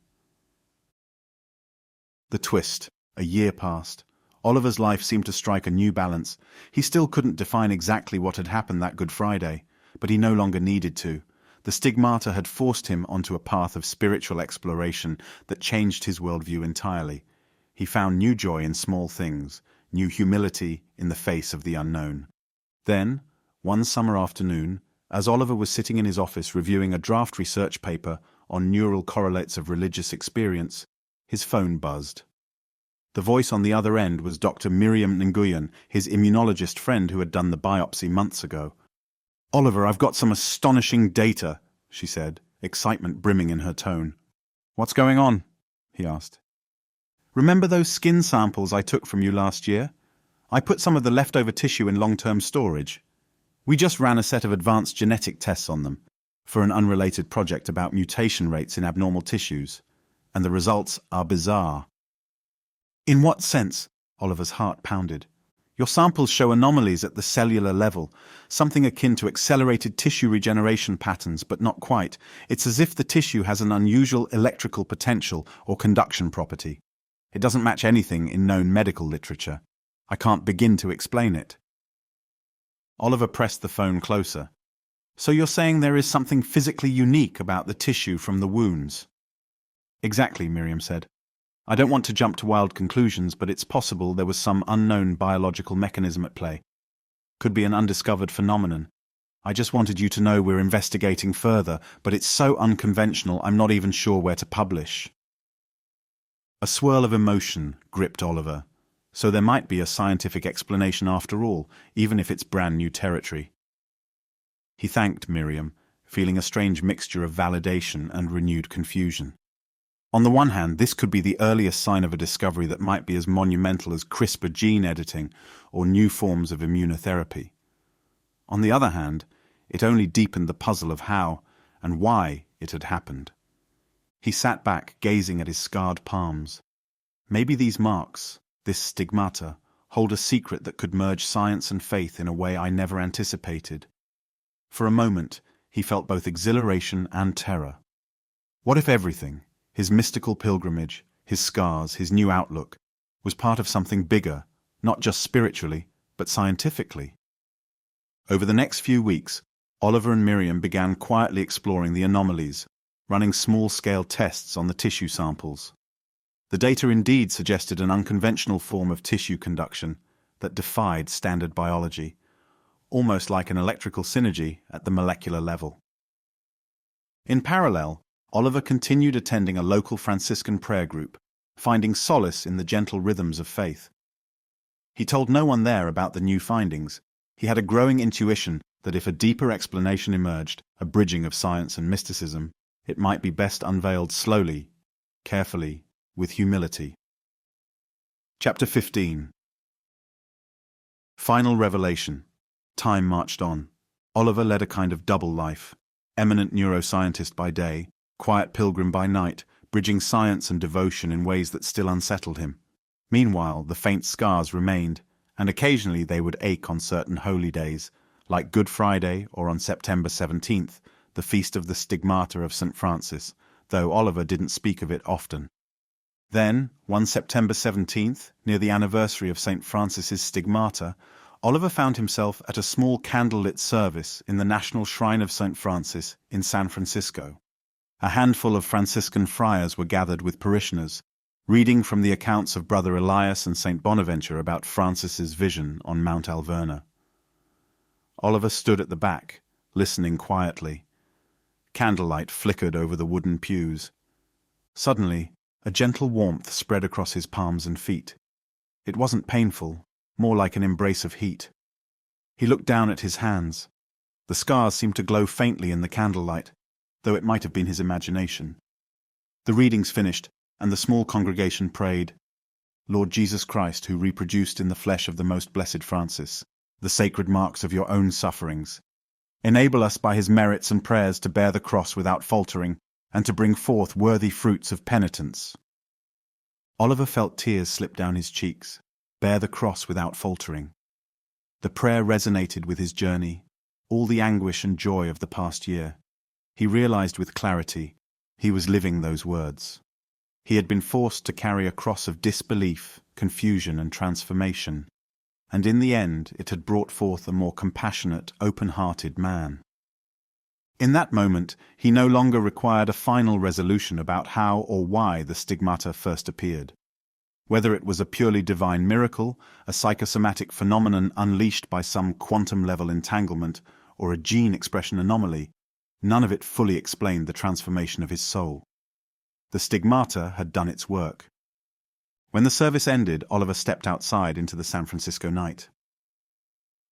The twist. A year passed. Oliver's life seemed to strike a new balance. He still couldn't define exactly what had happened that Good Friday, but he no longer needed to. The stigmata had forced him onto a path of spiritual exploration that changed his worldview entirely. He found new joy in small things, new humility in the face of the unknown. Then, one summer afternoon, as Oliver was sitting in his office reviewing a draft research paper on neural correlates of religious experience, his phone buzzed. The voice on the other end was Dr. Miriam Nguyen, his immunologist friend who had done the biopsy months ago. "Oliver, I've got some astonishing data," she said, excitement brimming in her tone. "What's going on?" he asked. "Remember those skin samples I took from you last year? I put some of the leftover tissue in long-term storage. We just ran a set of advanced genetic tests on them for an unrelated project about mutation rates in abnormal tissues, and the results are bizarre." "In what sense?" Oliver's heart pounded. "Your samples show anomalies at the cellular level, something akin to accelerated tissue regeneration patterns, but not quite. It's as if the tissue has an unusual electrical potential or conduction property. It doesn't match anything in known medical literature. I can't begin to explain it." Oliver pressed the phone closer. "So you're saying there is something physically unique about the tissue from the wounds?" "Exactly," Miriam said. "I don't want to jump to wild conclusions, but it's possible there was some unknown biological mechanism at play. Could be an undiscovered phenomenon. I just wanted you to know we're investigating further, but it's so unconventional I'm not even sure where to publish." A swirl of emotion gripped Oliver. So there might be a scientific explanation after all, even if it's brand new territory. He thanked Miriam, feeling a strange mixture of validation and renewed confusion. On the one hand, this could be the earliest sign of a discovery that might be as monumental as CRISPR gene editing or new forms of immunotherapy. On the other hand, it only deepened the puzzle of how and why it had happened. He sat back, gazing at his scarred palms. Maybe these marks, this stigmata, hold a secret that could merge science and faith in a way I never anticipated. For a moment, he felt both exhilaration and terror. What if everything, his mystical pilgrimage, his scars, his new outlook, was part of something bigger, not just spiritually, but scientifically? Over the next few weeks, Oliver and Miriam began quietly exploring the anomalies, running small-scale tests on the tissue samples. The data indeed suggested an unconventional form of tissue conduction that defied standard biology, almost like an electrical synergy at the molecular level. In parallel, Oliver continued attending a local Franciscan prayer group, finding solace in the gentle rhythms of faith. He told no one there about the new findings. He had a growing intuition that if a deeper explanation emerged, a bridging of science and mysticism, it might be best unveiled slowly, carefully, with humility. Chapter 15. Final revelation. Time marched on. Oliver led a kind of double life, eminent neuroscientist by day, quiet pilgrim by night, bridging science and devotion in ways that still unsettled him. Meanwhile, the faint scars remained, and occasionally they would ache on certain holy days, like Good Friday or on September 17th, the feast of the Stigmata of St. Francis, though Oliver didn't speak of it often. Then, one September 17th, near the anniversary of St. Francis's Stigmata, Oliver found himself at a small candlelit service in the National Shrine of St. Francis in San Francisco. A handful of Franciscan friars were gathered with parishioners, reading from the accounts of Brother Elias and St. Bonaventure about Francis's vision on Mount La Verna. Oliver stood at the back, listening quietly. Candlelight flickered over the wooden pews. Suddenly, a gentle warmth spread across his palms and feet. It wasn't painful, more like an embrace of heat. He looked down at his hands. The scars seemed to glow faintly in the candlelight, though it might have been his imagination. The readings finished, and the small congregation prayed, "Lord Jesus Christ, who reproduced in the flesh of the most blessed Francis the sacred marks of your own sufferings, enable us by his merits and prayers to bear the cross without faltering, and to bring forth worthy fruits of penitence." Oliver felt tears slip down his cheeks. Bear the cross without faltering. The prayer resonated with his journey, all the anguish and joy of the past year. He realized with clarity he was living those words. He had been forced to carry a cross of disbelief, confusion, and transformation, and in the end it had brought forth a more compassionate, open-hearted man. In that moment, he no longer required a final resolution about how or why the stigmata first appeared. Whether it was a purely divine miracle, a psychosomatic phenomenon unleashed by some quantum-level entanglement, or a gene expression anomaly, none of it fully explained the transformation of his soul. The stigmata had done its work. When the service ended, Oliver stepped outside into the San Francisco night.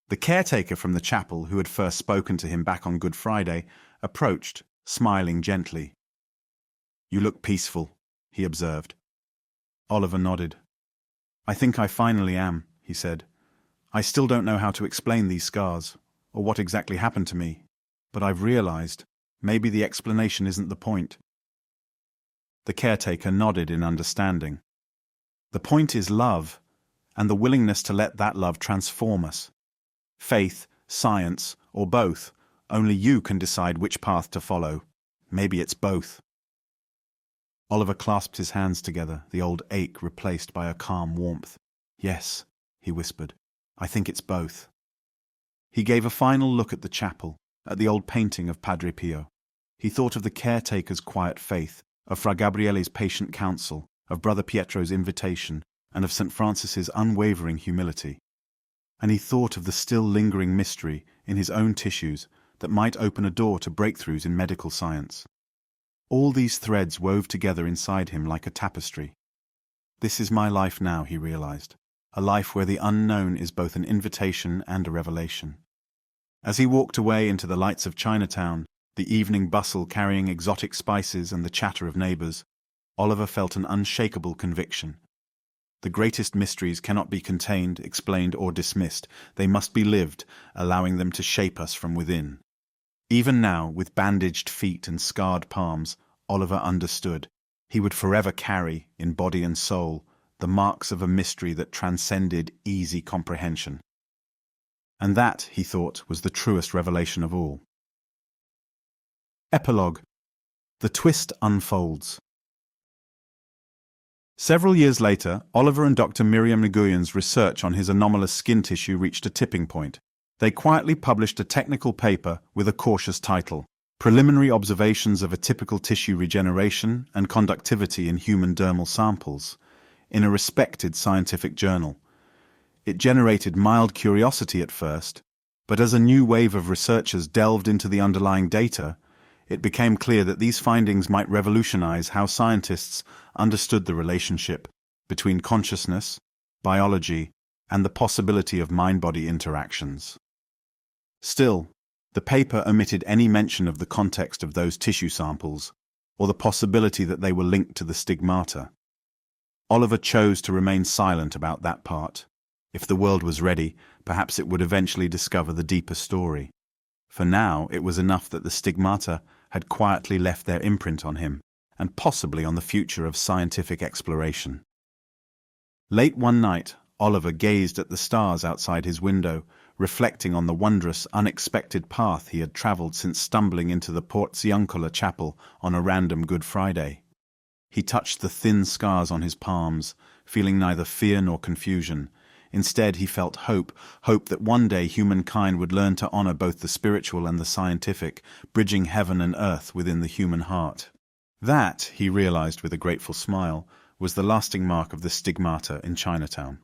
The caretaker from the chapel, who had first spoken to him back on Good Friday, approached, smiling gently. "You look peaceful," he observed. Oliver nodded. "I think I finally am," he said. "I still don't know how to explain these scars, or what exactly happened to me, but I've realized maybe the explanation isn't the point." The caretaker nodded in understanding. "The point is love, and the willingness to let that love transform us. Faith, science, or both, only you can decide which path to follow. Maybe it's both." Oliver clasped his hands together, the old ache replaced by a calm warmth. "Yes," he whispered, "I think it's both." He gave a final look at the chapel, at the old painting of Padre Pio. He thought of the caretaker's quiet faith, of Fra Gabriele's patient counsel, of Brother Pietro's invitation, and of St. Francis's unwavering humility. And he thought of the still lingering mystery in his own tissues that might open a door to breakthroughs in medical science. All these threads wove together inside him like a tapestry. This is my life now, he realized, a life where the unknown is both an invitation and a revelation. As he walked away into the lights of Chinatown, the evening bustle carrying exotic spices and the chatter of neighbors, Oliver felt an unshakable conviction. The greatest mysteries cannot be contained, explained, or dismissed. They must be lived, allowing them to shape us from within. Even now, with bandaged feet and scarred palms, Oliver understood. He would forever carry, in body and soul, the marks of a mystery that transcended easy comprehension. And that, he thought, was the truest revelation of all. Epilogue. The twist unfolds. Several years later, Oliver and Dr. Miriam Nguyen's research on his anomalous skin tissue reached a tipping point. They quietly published a technical paper with a cautious title, Preliminary Observations of Atypical Tissue Regeneration and Conductivity in Human Dermal Samples, in a respected scientific journal. It generated mild curiosity at first, but as a new wave of researchers delved into the underlying data, it became clear that these findings might revolutionize how scientists understood the relationship between consciousness, biology, and the possibility of mind-body interactions. Still, the paper omitted any mention of the context of those tissue samples, or the possibility that they were linked to the stigmata. Oliver chose to remain silent about that part. If the world was ready, perhaps it would eventually discover the deeper story. For now, it was enough that the stigmata had quietly left their imprint on him, and possibly on the future of scientific exploration. Late one night, Oliver gazed at the stars outside his window, reflecting on the wondrous, unexpected path he had travelled since stumbling into the Porziuncola chapel on a random Good Friday. He touched the thin scars on his palms, feeling neither fear nor confusion. Instead, he felt hope that one day humankind would learn to honor both the spiritual and the scientific, bridging heaven and earth within the human heart. That, he realized with a grateful smile, was the lasting mark of the Stigmata in Chinatown.